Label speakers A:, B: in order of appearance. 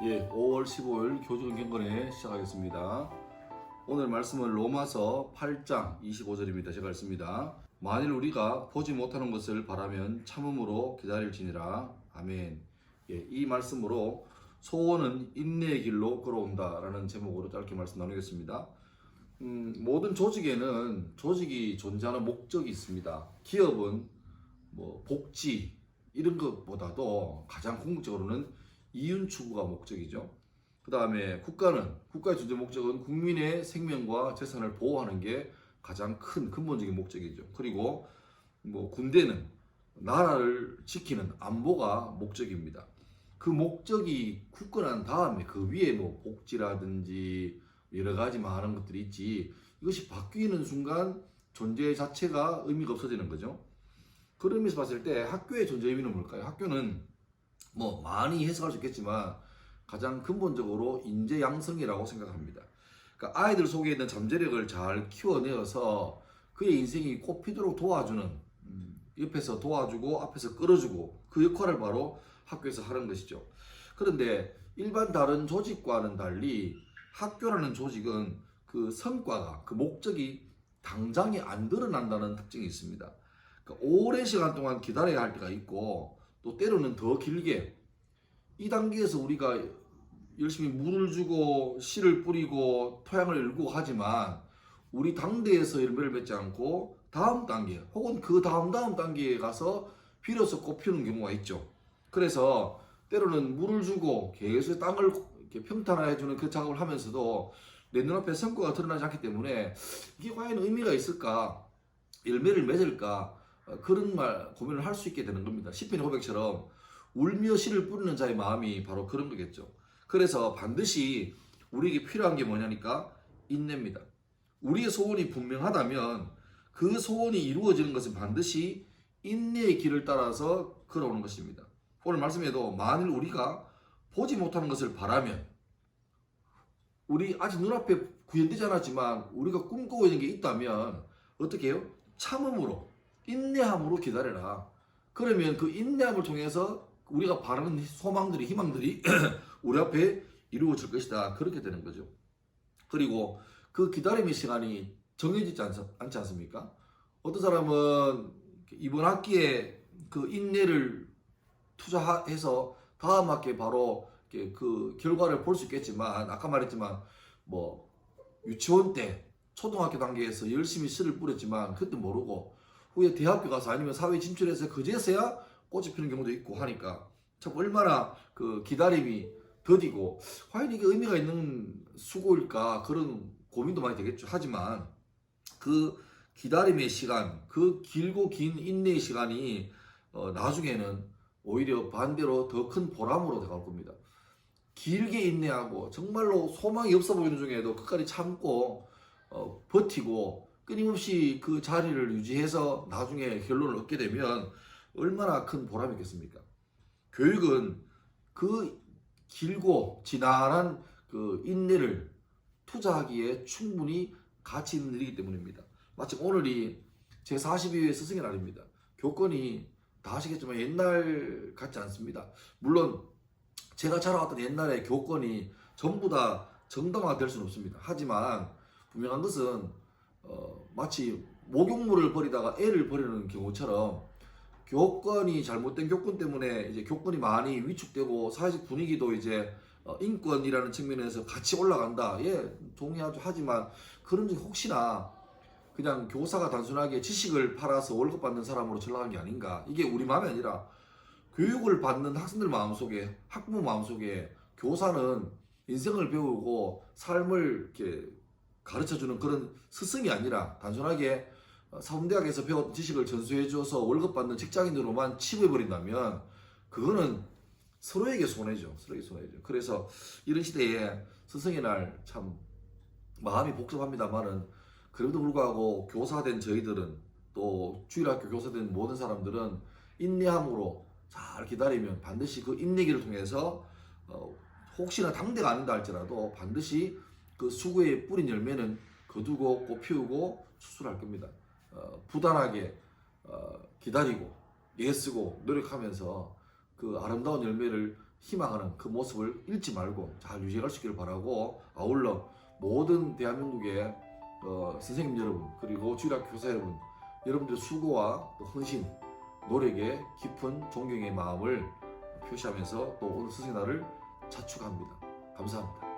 A: 5월 15일 교주론 경건회 시작하겠습니다. 오늘 말씀은 로마서 8장 25절입니다. 제가 읽습니다. 만일 우리가 보지 못하는 것을 바라면 참음으로 기다릴지니라. 아멘. 이 말씀으로 소원은 인내의 길로 걸어온다 라는 제목으로 짧게 말씀 나누겠습니다. 모든 조직에는 조직이 존재하는 목적이 있습니다. 기업은 복지 이런 것보다도 가장 궁극적으로는 이윤 추구가 목적이죠. 그 다음에 국가의 존재 목적은 국민의 생명과 재산을 보호하는 게 가장 큰 근본적인 목적이죠. 그리고 군대는 나라를 지키는 안보가 목적입니다. 그 목적이 굳건한 다음에 그 위에 복지라든지 여러 가지 많은 것들이 있지, 이것이 바뀌는 순간 존재 자체가 의미가 없어지는 거죠. 그런 의미에서 봤을 때 학교의 존재 의미는 뭘까요? 학교는 많이 해석할 수 있겠지만 가장 근본적으로 인재 양성이라고 생각합니다. 그러니까 아이들 속에 있는 잠재력을 잘 키워내어서 그의 인생이 꽃피도록 도와주는, 옆에서 도와주고 앞에서 끌어주고 그 역할을 바로 학교에서 하는 것이죠. 그런데 일반 다른 조직과는 달리 학교라는 조직은 그 성과가, 그 목적이 당장에 안 드러난다는 특징이 있습니다. 그러니까 오랜 시간 동안 기다려야 할 때가 있고, 또 때로는 더 길게, 이 단계에서 우리가 열심히 물을 주고 씨를 뿌리고 토양을 일구고 하지만 우리 당대에서 열매를 맺지 않고 다음 단계 혹은 그 다음 단계에 가서 비로소 꽃피우는 경우가 있죠. 그래서 때로는 물을 주고 계속 땅을 이렇게 평탄화해주는 그 작업을 하면서도 내 눈앞에 성과가 드러나지 않기 때문에 이게 과연 의미가 있을까, 열매를 맺을까, 그런 고민을 할 수 있게 되는 겁니다. 시편의 고백처럼 울며 씨를 뿌리는 자의 마음이 바로 그런 거겠죠. 그래서 반드시 우리에게 필요한 게 뭐냐니까 인내입니다. 우리의 소원이 분명하다면 그 소원이 이루어지는 것은 반드시 인내의 길을 따라서 걸어오는 것입니다. 오늘 말씀에도 만일 우리가 보지 못하는 것을 바라면, 우리 아직 눈앞에 구현되지 않았지만 우리가 꿈꾸고 있는 게 있다면 어떻게 해요? 참음으로, 인내함으로 기다려라. 그러면 그 인내함을 통해서 우리가 바라는 소망들이, 희망들이 우리 앞에 이루어질 것이다. 그렇게 되는 거죠. 그리고 그 기다림의 시간이 정해지지 않지 않습니까? 어떤 사람은 이번 학기에 그 인내를 투자해서 다음 학기에 바로 그 결과를 볼 수 있겠지만, 아까 말했지만 유치원 때 초등학교 단계에서 열심히 씨를 뿌렸지만 그때 모르고 후에 대학교 가서 아니면 사회 진출해서 그제서야 꽃이 피는 경우도 있고 하니까 참 얼마나 그 기다림이 더디고 과연 이게 의미가 있는 수고일까, 그런 고민도 많이 되겠죠. 하지만 그 기다림의 시간, 그 길고 긴 인내의 시간이 나중에는 오히려 반대로 더 큰 보람으로 다가올 겁니다. 길게 인내하고 정말로 소망이 없어 보이는 중에도 끝까지 참고 버티고 끊임없이 그 자리를 유지해서 나중에 결론을 얻게 되면 얼마나 큰 보람이겠습니까? 교육은 그 길고 지난한 그 인내를 투자하기에 충분히 가치 있는 일이기 때문입니다. 마침 오늘이 제 42회 스승의 날입니다. 교권이 다 아시겠지만 옛날 같지 않습니다. 물론 제가 자라왔던 옛날의 교권이 전부 다 정당화될 수는 없습니다. 하지만 분명한 것은 마치 목욕물을 버리다가 애를 버리는 경우처럼 교권이 잘못된 교권 때문에 이제 교권이 많이 위축되고 사회적 분위기도 이제 인권이라는 측면에서 같이 올라간다. 동의하죠. 하지만 그런 적 혹시나 그냥 교사가 단순하게 지식을 팔아서 월급 받는 사람으로 전락한 게 아닌가. 이게 우리 마음이 아니라 교육을 받는 학생들 마음속에, 학부모 마음속에 교사는 인생을 배우고 삶을 이렇게 가르쳐주는 그런 스승이 아니라 단순하게 사범대학에서 배웠던 지식을 전수해줘서 월급 받는 직장인으로만 치부해버린다면 그거는 서로에게 손해죠. 서로에게 손해죠. 그래서 이런 시대에 스승의 날 참 마음이 복잡합니다만은, 그럼에도 불구하고 교사된 저희들은, 또 주일학교 교사된 모든 사람들은 인내함으로 잘 기다리면 반드시 그 인내기를 통해서 혹시나 당대가 아닌다 할지라도 반드시 그 수고에 뿌린 열매는 거두고 꽃 피우고 수술할 겁니다. 부단하게 기다리고 애쓰고 노력하면서 그 아름다운 열매를 희망하는 그 모습을 잃지 말고 잘 유지할 수 있기를 바라고, 아울러 모든 대한민국의 선생님 여러분, 그리고 주일학교 교사 여러분, 여러분들의 수고와 또 헌신, 노력에 깊은 존경의 마음을 표시하면서 또 오늘 스승의 날을 자축합니다. 감사합니다.